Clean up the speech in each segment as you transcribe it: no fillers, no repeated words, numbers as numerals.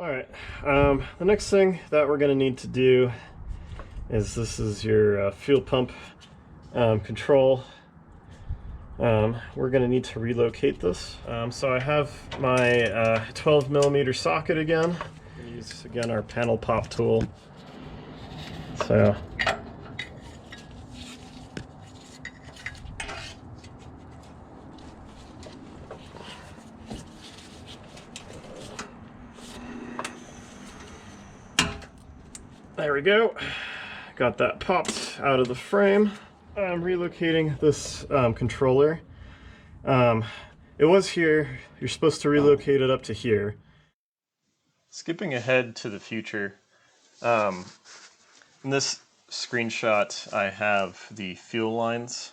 Alright, the next thing that we're going to need to do is this is your fuel pump control. We're going to need to relocate this. So I have my 12 millimeter socket again. I'm going to use again our panel pop tool. So there we go. Got that popped out of the frame. I'm relocating this controller. It was here. You're supposed to relocate it up to here. Skipping ahead to the future, in this screenshot I have the fuel lines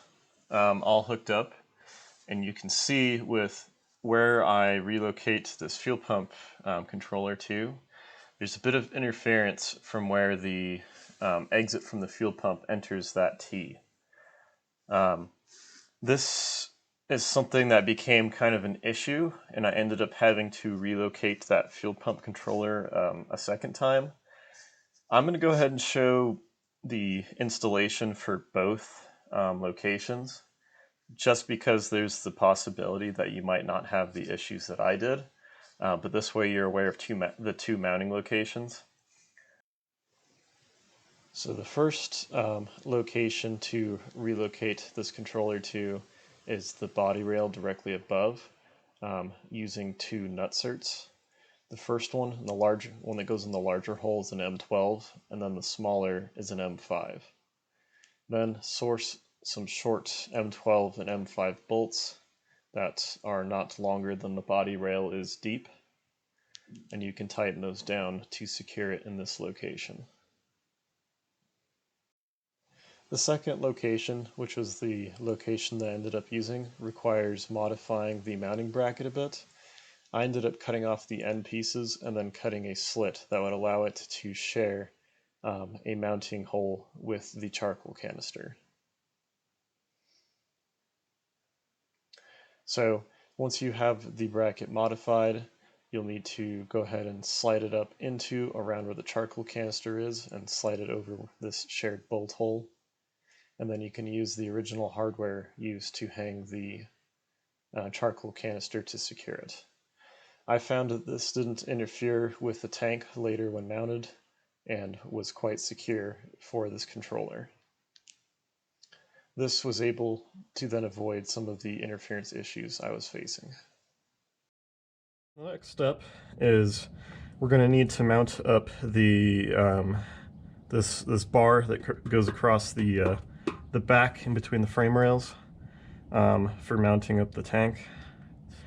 all hooked up, and you can see with where I relocate this fuel pump controller to, there's a bit of interference from where the exit from the fuel pump enters that T. This is something that became kind of an issue, and I ended up having to relocate that fuel pump controller a second time. I'm going to go ahead and show the installation for both locations, just because there's the possibility that you might not have the issues that I did. But this way you're aware of the two mounting locations. So the first location to relocate this controller to is the body rail directly above, using two nutserts. The first one, the large one that goes in the larger hole, is an M12, and then the smaller is an M5. Then source some short M12 and M5 bolts that are not longer than the body rail is deep, and you can tighten those down to secure it in this location. The second location, which was the location that I ended up using, requires modifying the mounting bracket a bit. I ended up cutting off the end pieces and then cutting a slit that would allow it to share a mounting hole with the charcoal canister. So once you have the bracket modified, you'll need to go ahead and slide it up into around where the charcoal canister is and slide it over this shared bolt hole. And then you can use the original hardware used to hang the charcoal canister to secure it. I found that this didn't interfere with the tank later when mounted and was quite secure for this controller. This was able to then avoid some of the interference issues I was facing. The next step is we're going to need to mount up the this bar that goes across the back in between the frame rails for mounting up the tank.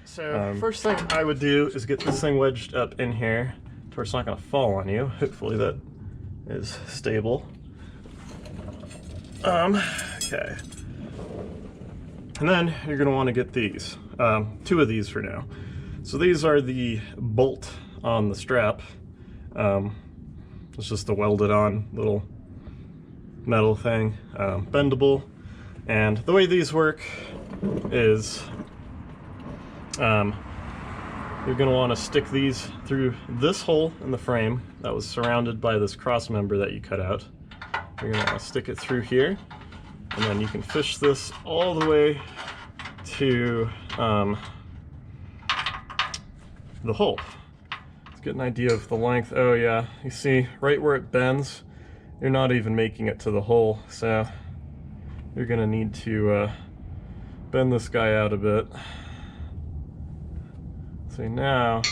So first thing I would do is get this thing wedged up in here to where it's not going to fall on you. Hopefully that is stable. Okay. And then you're going to want to get these, two of these for now. So these are the bolt on the strap. It's just a welded on little metal thing, bendable. And the way these work is you're going to want to stick these through this hole in the frame that was surrounded by this cross member that you cut out. You're going to want to stick it through here, and then you can fish this all the way to the hole. Let's get an idea of the length. Oh yeah, you see right where it bends, you're not even making it to the hole, so you're going to need to bend this guy out a bit. So now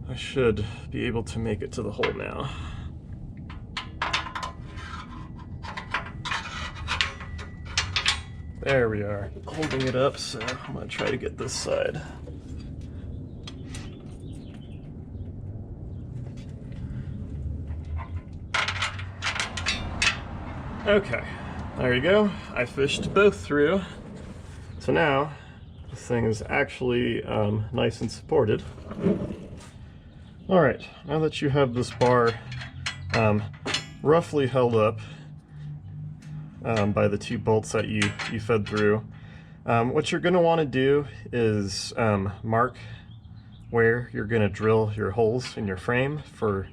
I should be able to make it to the hole now. There we are, holding it up, so I'm going to try to get this side. Okay, there you go. I fished both through. So now this thing is actually nice and supported. All right, now that you have this bar roughly held up by the two bolts that you fed through, what you're going to want to do is mark where you're going to drill your holes in your frame for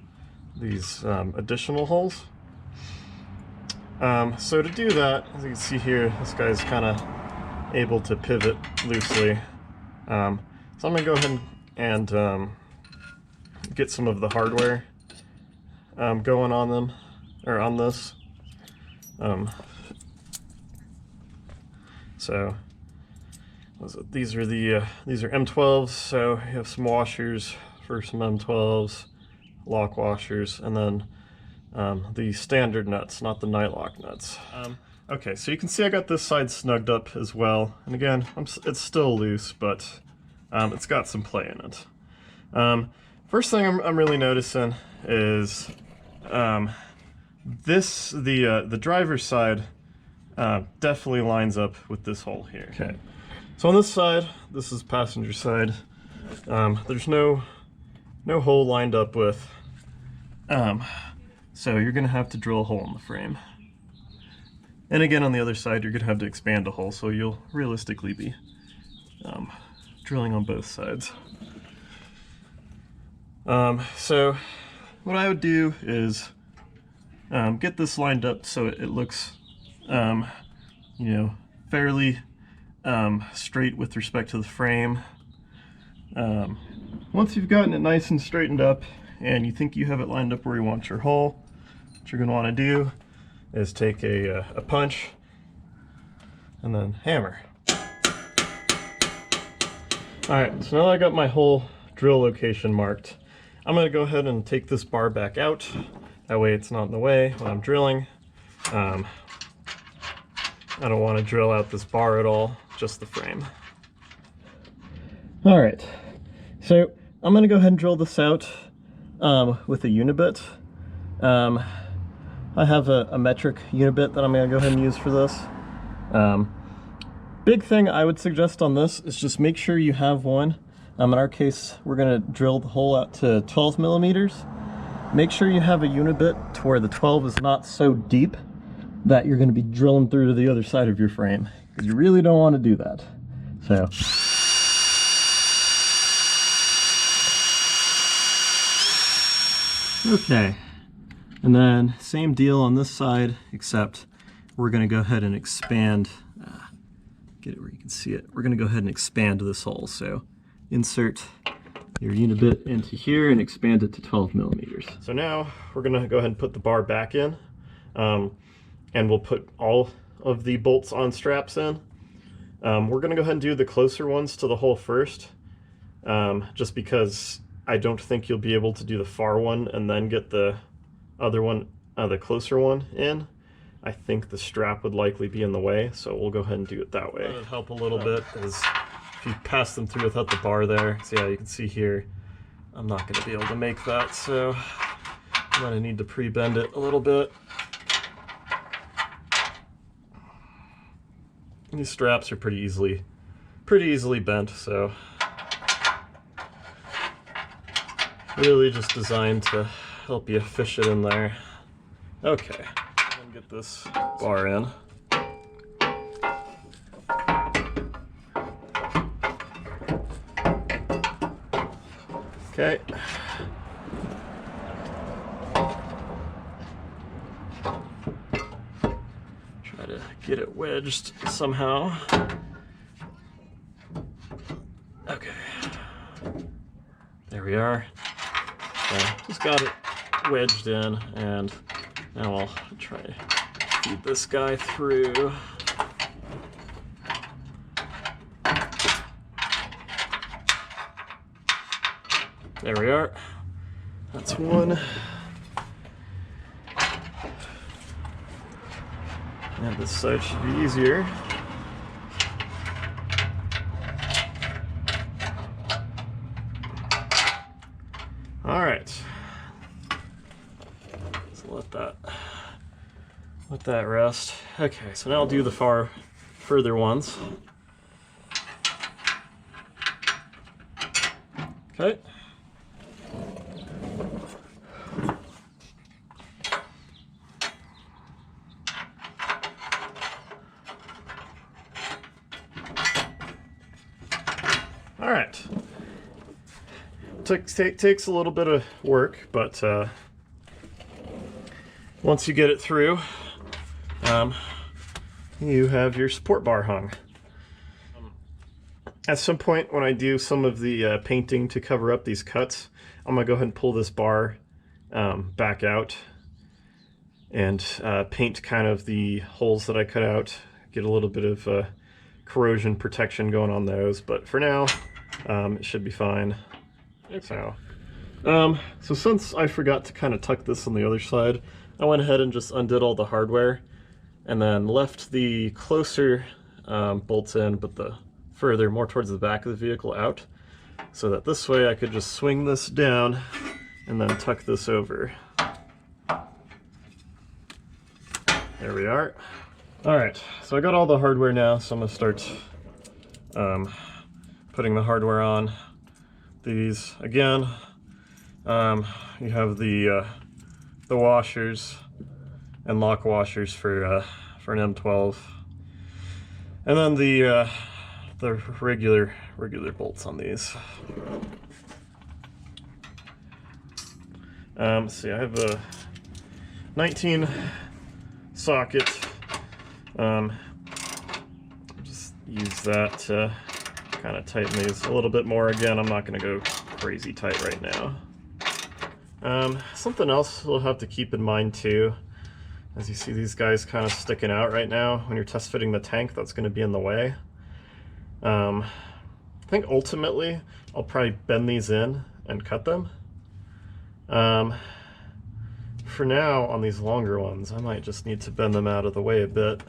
these additional holes. So to do that, as you can see here, this guy's kind of able to pivot loosely. So I'm going to go ahead and get some of the hardware going on them, or on this. So these are M12s. So you have some washers for some M12s, lock washers, and then the standard nuts, not the night lock nuts. Okay, so you can see I got this side snugged up as well. And again, it's still loose, but it's got some play in it. First thing I'm really noticing is the driver's side definitely lines up with this hole here. Okay, so on this side, this is passenger side. There's no hole lined up with. So you're gonna have to drill a hole in the frame. And again, on the other side, you're gonna have to expand a hole, so you'll realistically be drilling on both sides. So what I would do is get this lined up so it looks, you know, fairly straight with respect to the frame. Once you've gotten it nice and straightened up and you think you have it lined up where you want your hole, what you're going to want to do is take a punch and then hammer. Alright, so now that I got my hole drill location marked, I'm going to go ahead and take this bar back out. That way it's not in the way when I'm drilling. I don't want to drill out this bar at all, just the frame. Alright, so I'm going to go ahead and drill this out with a unibit. I have a metric unibit that I'm going to go ahead and use for this. Big thing I would suggest on this is just make sure you have one. In our case, we're going to drill the hole out to 12 millimeters. Make sure you have a unibit to where the 12 is not so deep that you're going to be drilling through to the other side of your frame, because you really don't want to do that. So. Okay, and then same deal on this side, except we're going to go ahead and expand, get it where you can see it. We're going to go ahead and expand this hole. So insert your unibit into here and expand it to 12 millimeters. So now we're going to go ahead and put the bar back in, and we'll put all of the bolts on straps in. We're going to go ahead and do the closer ones to the hole first, just because I don't think you'll be able to do the far one and then get the other one, the closer one in. I think the strap would likely be in the way, so we'll go ahead and do it that way. That'll help a little bit, is if you pass them through without the bar there. So yeah, you can see here, I'm not going to be able to make that, so I'm going to need to pre-bend it a little bit. These straps are pretty easily bent, so really just designed to help you fish it in there. Okay, and get this bar in. Okay. Try to get it wedged somehow. Okay. There we are. Just got it wedged in, and now I'll try to feed this guy through. There we are. That's one. And this side should be easier. All right. So let that rest. Okay, so now I'll do the further ones. Okay. All right. takes a little bit of work, but once you get it through, you have your support bar hung. At some point when I do some of the painting to cover up these cuts, I'm going to go ahead and pull this bar back out and paint kind of the holes that I cut out, get a little bit of corrosion protection going on those, but for now it should be fine. So since I forgot to kind of tuck this on the other side, I went ahead and just undid all the hardware and then left the closer bolts in, but the further, more towards the back of the vehicle out, so that this way I could just swing this down and then tuck this over. There we are. Alright, so I got all the hardware now, so I'm going to start putting the hardware on. These, again, you have the washers and lock washers for an M12, and then the regular bolts on these. See, I have a 19 socket. Just use that to kind of tighten these a little bit more. Again, I'm not going to go crazy tight right now. Something else we'll have to keep in mind too, as you see these guys kind of sticking out right now, when you're test fitting the tank, that's going to be in the way. I think ultimately I'll probably bend these in and cut them. For now, on these longer ones, I might just need to bend them out of the way a bit.